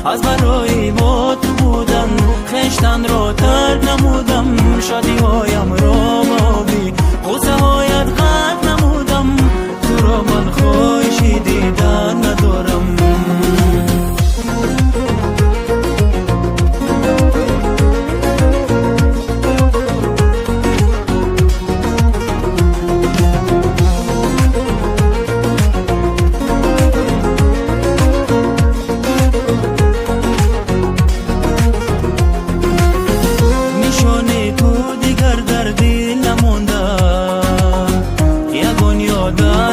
از برای با تو بودن خشتن را ترک نمودم شادی هایم را بابی غصه هایت قد نمودم تو را من خواهشی دیدن ندارم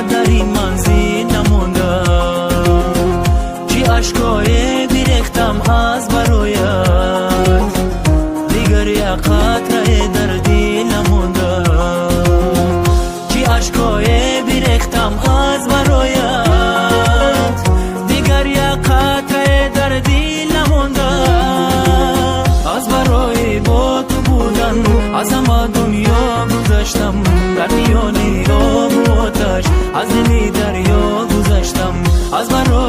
در این منزل نمونده چی اشکای بیرختم از برایت دیگر یک قطره در دل نمونده چی اشکای بیرختم از برایت دیگر یک قطره در دل نمونده از برای با تو بودن از همه دنیا گذشتم در میان آب و آتش از دلی دریا گذشتم از برای